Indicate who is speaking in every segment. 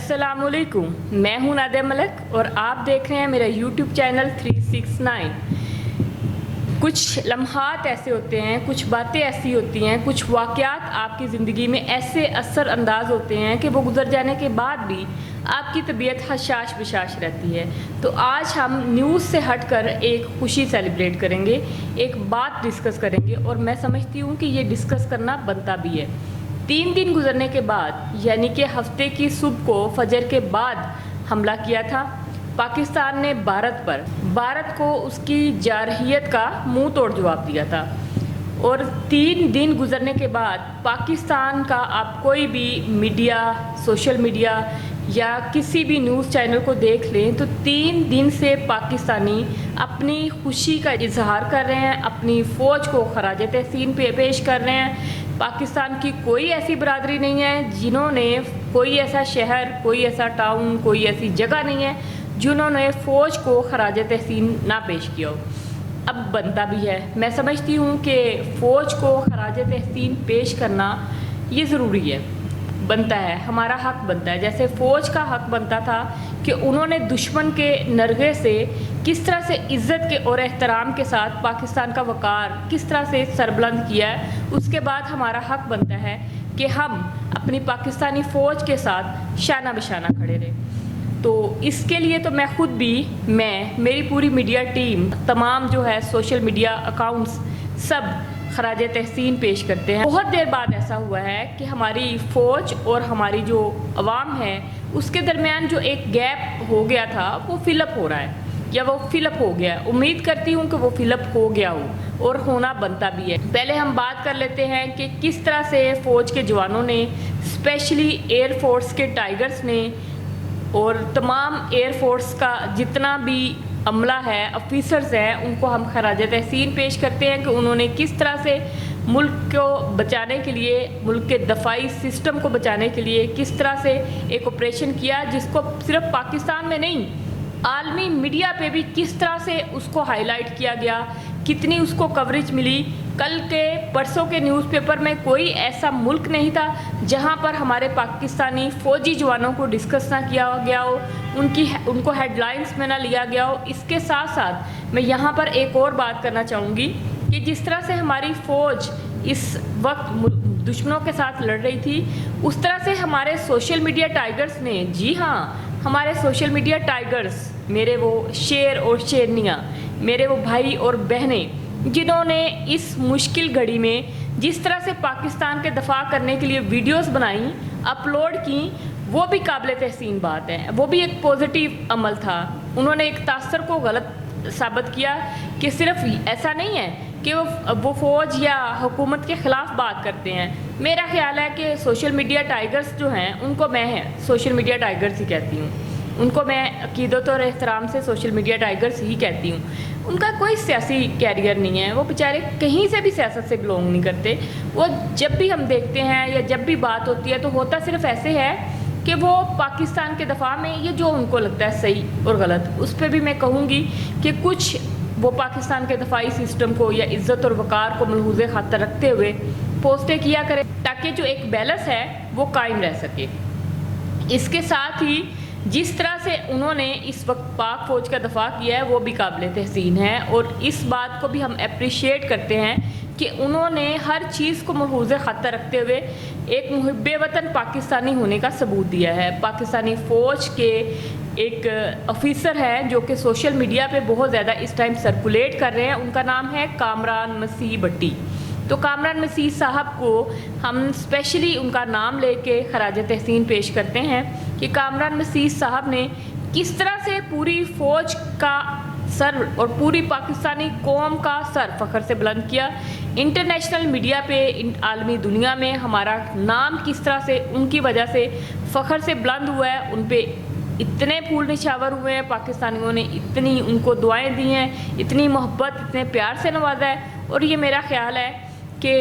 Speaker 1: अस्सलाम वालेकुम, मैं हूं नादिया मलिक और आप देख रहे हैं मेरा यूट्यूब चैनल 369। कुछ लम्हात ऐसे होते हैं, कुछ बातें ऐसी होती हैं, कुछ वाक़यात आपकी ज़िंदगी में ऐसे असर अंदाज होते हैं कि वो गुज़र जाने के बाद भी आपकी तबीयत हशाश बशाश रहती है। तो आज हम न्यूज़ से हटकर एक खुशी सेलिब्रेट करेंगे, एक बात डिस्कस करेंगे और मैं समझती हूँ कि ये डिस्कस करना बनता भी है। 3 दिन गुजरने के बाद यानी कि हफ्ते की सुबह को फजर के बाद हमला किया था पाकिस्तान ने भारत को उसकी जारहियत का मुंह तोड़ जवाब दिया था। और 3 दिन गुजरने के बाद पाकिस्तान का आप कोई भी मीडिया, सोशल मीडिया या किसी भी न्यूज़ चैनल को देख लें तो 3 दिन से पाकिस्तानी अपनी खुशी का इजहार कर रहे हैं, अपनी फ़ौज को खराज तहसीन पेश कर रहे हैं। पाकिस्तान की कोई ऐसी बरादरी नहीं है जिन्होंने, कोई ऐसा शहर, कोई ऐसा टाउन, कोई ऐसी जगह नहीं है जिन्होंने फ़ौज को खराज तहसीन ना पेश किया हो। अब बनता भी है, मैं समझती हूँ कि फ़ौज को खराज तहसीन पेश करना ये ज़रूरी है, बनता है, हमारा हक बनता है। जैसे फ़ौज का हक बनता था कि उन्होंने दुश्मन के नरगे से किस तरह से इज़्ज़त के और एहतराम के साथ पाकिस्तान का वक़ार किस तरह से सरबुलंद किया है, उसके बाद हमारा हक बनता है कि हम अपनी पाकिस्तानी फ़ौज के साथ शाना बशाना खड़े रहें। तो इसके लिए तो मैं खुद भी, मेरी पूरी मीडिया टीम, तमाम जो है सोशल मीडिया अकाउंट्स सब खराज तहसीन पेश करते हैं। बहुत देर बाद ऐसा हुआ है कि हमारी फ़ौज और हमारी जो अवाम है उसके दरमियान जो एक गैप हो गया था वो फिलअप हो रहा है या वो फिलअप हो गया। उम्मीद करती हूँ कि वो फिलअप हो गया हो और होना बनता भी है। पहले हम बात कर लेते हैं कि किस तरह से फ़ौज के जवानों ने, स्पेशली एयर फोर्स के टाइगर्स ने और तमाम एयर फोर्स का जितना भी अमला है, ऑफिसर्स हैं, उनको हम खराज तहसीन पेश करते हैं कि उन्होंने किस तरह से मुल्क को बचाने के लिए, मुल्क के दफाई सिस्टम को बचाने के लिए किस तरह से एक ऑपरेशन किया, जिसको सिर्फ पाकिस्तान में नहीं आलमी मीडिया पे भी किस तरह से उसको हाईलाइट किया गया, कितनी उसको कवरेज मिली। कल के परसों के न्यूज़पेपर में कोई ऐसा मुल्क नहीं था जहां पर हमारे पाकिस्तानी फ़ौजी जवानों को डिस्कस ना किया गया हो, उनको हेडलाइंस में ना लिया गया हो। इसके साथ साथ मैं यहां पर एक और बात करना चाहूँगी कि जिस तरह से हमारी फ़ौज इस वक्त दुश्मनों के साथ लड़ रही थी, उस तरह से हमारे सोशल मीडिया टाइगर्स ने, जी हाँ, हमारे सोशल मीडिया टाइगर्स, मेरे वो शेर और शेरनियाँ, मेरे वो भाई और बहनें जिन्होंने इस मुश्किल घड़ी में जिस तरह से पाकिस्तान के दफा करने के लिए वीडियोस बनाई, अपलोड की, वो भी काबिल तहसीन बात है। वो भी एक पॉजिटिव अमल था। उन्होंने एक तासर को गलत साबित किया कि सिर्फ ऐसा नहीं है कि वो फ़ौज या हुकूमत के ख़िलाफ़ बात करते हैं। मेरा ख्याल है कि सोशल मीडिया टाइगर्स जो हैं उनको मैं सोशल मीडिया टाइगर्स ही कहती हूँ, उनको मैं अकीदत और एहतराम से सोशल मीडिया टाइगर्स ही कहती हूँ। उनका कोई सियासी कैरियर नहीं है, वो बेचारे कहीं से भी सियासत से बिलोंग नहीं करते। वो जब भी हम देखते हैं या जब भी बात होती है तो होता सिर्फ ऐसे है कि वो पाकिस्तान के दफ़ा में ये जो उनको लगता है सही और गलत, उस पर भी मैं कहूँगी कि कुछ वो पाकिस्तान के दफाई सिस्टम को या इज़्ज़त और वक़ार को मलहूज़े खातर रखते हुए पोस्टें किया करें ताकि जो एक बैलेंस है वो कायम रह सके। इसके साथ ही जिस तरह से उन्होंने इस वक्त पाक फ़ौज का दफा किया है वो भी काबिल तहसीन है और इस बात को भी हम अप्रिशिएट करते हैं कि उन्होंने हर चीज़ को मलहूज़े ख़ातर रखते हुए एक मुहिब्बे वतन पाकिस्तानी होने का सबूत दिया है। पाकिस्तानी फ़ौज के एक ऑफिसर हैं जो कि सोशल मीडिया पे बहुत ज़्यादा इस टाइम सर्कुलेट कर रहे हैं, उनका नाम है कामरान मसीह भट्टी। तो कामरान मसीह साहब को हम स्पेशली उनका नाम लेके खराज तहसीन पेश करते हैं कि कामरान मसीह साहब ने किस तरह से पूरी फ़ौज का सर और पूरी पाकिस्तानी कौम का सर फ़ख्र से बुलंद किया। इंटरनेशनल मीडिया पे, आलमी दुनिया में हमारा नाम किस तरह से उनकी वजह से फ़ख्र से बुलंद हुआ है। उन पे इतने फूल निछावर हुए हैं, पाकिस्तानियों ने इतनी उनको दुआएं दी हैं, इतनी मोहब्बत, इतने प्यार से नवाजा है। और ये मेरा ख्याल है कि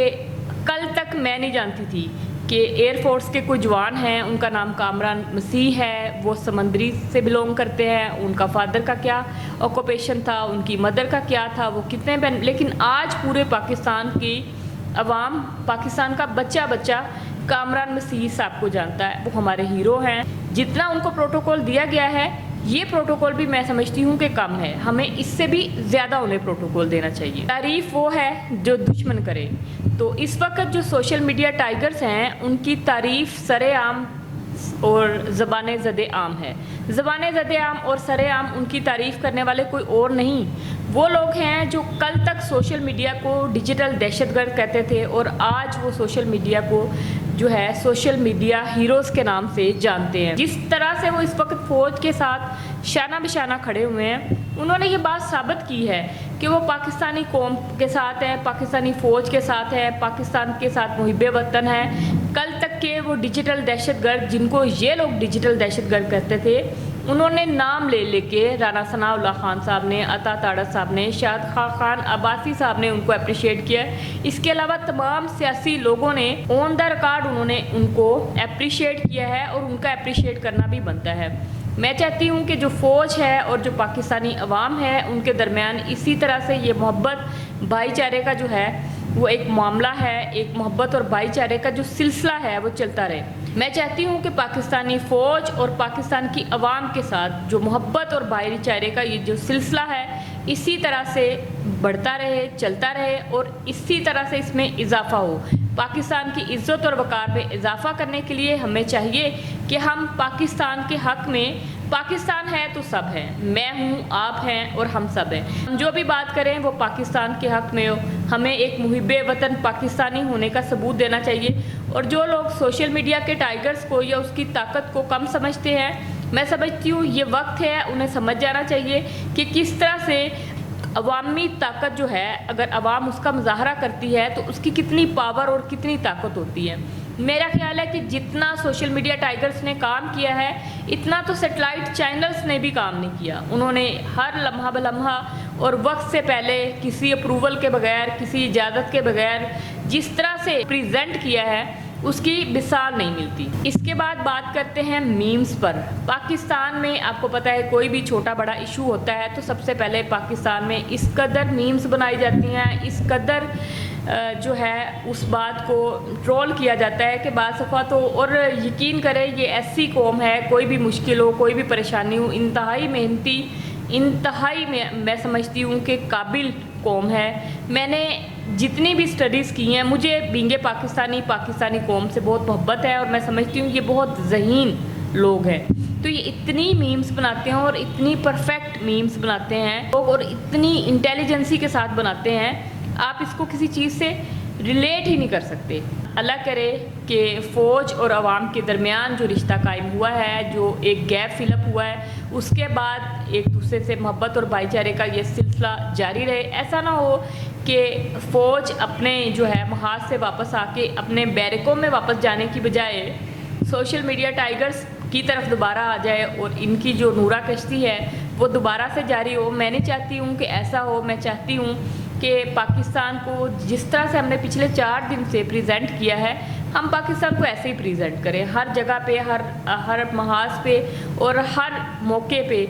Speaker 1: कल तक मैं नहीं जानती थी कि एयर फोर्स के कोई जवान हैं, उनका नाम कामरान मसीह है, वो समंदरी से बिलोंग करते हैं, उनका फादर का क्या ऑक्यूपेशन था, उनकी मदर का क्या था, वो कितने बहन, लेकिन आज पूरे पाकिस्तान की अवाम, पाकिस्तान का बच्चा बच्चा कामरान मसीह साहब को जानता है। वो हमारे हीरो हैं। جتنا ان کو پروٹوکول دیا گیا ہے یہ پروٹوکول بھی میں سمجھتی ہوں کہ کم ہے، ہمیں اس سے بھی زیادہ انہیں پروٹوکول دینا چاہیے۔ تعریف وہ ہے جو دشمن کرے، تو اس وقت جو سوشل میڈیا ٹائیگرز ہیں ان کی تعریف سر عام اور زبان زد عام ہے۔ زبان زد عام اور سر عام ان کی تعریف کرنے والے کوئی اور نہیں، وہ لوگ ہیں جو کل تک سوشل میڈیا کو ڈیجیٹل دہشت گرد کہتے تھے اور آج وہ سوشل میڈیا کو جو ہے سوشل میڈیا ہیروز کے نام سے جانتے ہیں۔ جس طرح سے وہ اس وقت فوج کے ساتھ شانہ بشانہ کھڑے ہوئے ہیں، انہوں نے یہ بات ثابت کی ہے کہ وہ پاکستانی قوم کے ساتھ ہیں، پاکستانی فوج کے ساتھ ہیں، پاکستان کے ساتھ محب وطن ہیں۔ کل تک کے وہ ڈیجیٹل دہشت گرد جن کو یہ لوگ ڈیجیٹل دہشت گرد کہتے تھے، انہوں نے نام لے لے کے رانا ثناء اللہ خان صاحب نے، عطا تاڑت صاحب نے، شاد خان عباسی صاحب نے ان کو اپریشیٹ کیا۔ اس کے علاوہ تمام سیاسی لوگوں نے آن دا ریکارڈ انہوں نے ان کو اپریشیٹ کیا ہے اور ان کا اپریشیٹ کرنا بھی بنتا ہے۔ میں چاہتی ہوں کہ جو فوج ہے اور جو پاکستانی عوام ہے ان کے درمیان اسی طرح سے یہ محبت بھائی چارے کا جو ہے وہ ایک معاملہ ہے، ایک محبت اور بھائی چارے کا جو سلسلہ ہے وہ چلتا رہے۔ میں چاہتی ہوں کہ پاکستانی فوج اور پاکستان کی عوام کے ساتھ جو محبت اور بھائی چارے کا یہ جو سلسلہ ہے اسی طرح سے بڑھتا رہے، چلتا رہے اور اسی طرح سے اس میں اضافہ ہو۔ پاکستان کی عزت اور وقار میں اضافہ کرنے کے لیے ہمیں چاہیے کہ ہم پاکستان کے حق میں، پاکستان ہے تو سب ہیں، میں ہوں، آپ ہیں اور ہم سب ہیں، ہم جو بھی بات کریں وہ پاکستان کے حق میں ہو۔ ہمیں ایک محب وطن پاکستانی ہونے کا ثبوت دینا چاہیے، اور جو لوگ سوشل میڈیا کے ٹائیگرز کو یا اس کی طاقت کو کم سمجھتے ہیں، میں سمجھتی ہوں یہ وقت ہے انہیں سمجھ جانا چاہیے کہ کس طرح سے عوامی طاقت جو ہے اگر عوام اس کا مظاہرہ کرتی ہے تو اس کی کتنی پاور اور کتنی طاقت ہوتی ہے۔ میرا خیال ہے کہ جتنا سوشل میڈیا ٹائیگرز نے کام کیا ہے اتنا تو سیٹلائٹ چینلز نے بھی کام نہیں کیا۔ انہوں نے ہر لمحہ بلمحہ اور وقت سے پہلے کسی اپروول کے بغیر، کسی اجازت کے بغیر جس طرح سے پریزنٹ کیا ہے اس کی مثال نہیں ملتی۔ اس کے بعد بات کرتے ہیں میمز پر۔ پاکستان میں آپ کو پتہ ہے کوئی بھی چھوٹا بڑا ایشو ہوتا ہے تو سب سے پہلے پاکستان میں اس قدر میمز بنائی جاتی ہیں، اس قدر جو ہے اس بات کو ٹرول کیا جاتا ہے کہ بعض دفعہ تو، اور یقین کریں یہ ایسی قوم ہے کوئی بھی مشکل ہو، کوئی بھی پریشانی ہو، انتہائی محنتی، انتہائی میں سمجھتی ہوں کہ قابل قوم ہے۔ میں نے جتنی بھی سٹڈیز کی ہیں مجھے بینگے پاکستانی قوم سے بہت محبت ہے اور میں سمجھتی ہوں یہ بہت ذہین لوگ ہیں۔ تو یہ اتنی میمز بناتے ہیں اور اتنی پرفیکٹ میمز بناتے ہیں لوگ اور اتنی انٹیلیجنسی کے ساتھ بناتے ہیں، آپ اس کو کسی چیز سے ریلیٹ ہی نہیں کر سکتے۔ اللہ کرے کہ فوج اور عوام کے درمیان جو رشتہ قائم ہوا ہے، جو ایک گیپ فل اپ ہوا ہے، اس کے بعد ایک دوسرے سے محبت اور بھائی چارے کا یہ سلسلہ جاری رہے۔ ایسا نہ ہو کہ فوج اپنے جو ہے محاذ سے واپس آ کے اپنے بیرکوں میں واپس جانے کی بجائے سوشل میڈیا ٹائیگرز کی طرف دوبارہ آ جائے اور ان کی جو نورہ کشتی ہے وہ دوبارہ سے جاری ہو۔ میں نہیں چاہتی ہوں کہ ایسا ہو، میں چاہتی ہوں کہ پاکستان کو جس طرح سے ہم نے پچھلے 4 دن سے پریزنٹ کیا ہے ہم پاکستان کو ایسے ہی پریزنٹ کریں، ہر جگہ پہ، ہر محاذ پہ اور ہر موقع پہ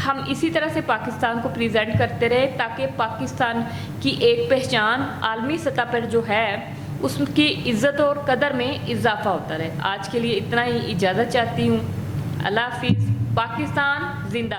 Speaker 1: ہم اسی طرح سے پاکستان کو پریزنٹ کرتے رہے تاکہ پاکستان کی ایک پہچان عالمی سطح پر جو ہے اس کی عزت اور قدر میں اضافہ ہوتا رہے۔ آج کے لیے اتنا ہی، اجازت چاہتی ہوں۔ اللہ حافظ۔ پاکستان زندہ باد۔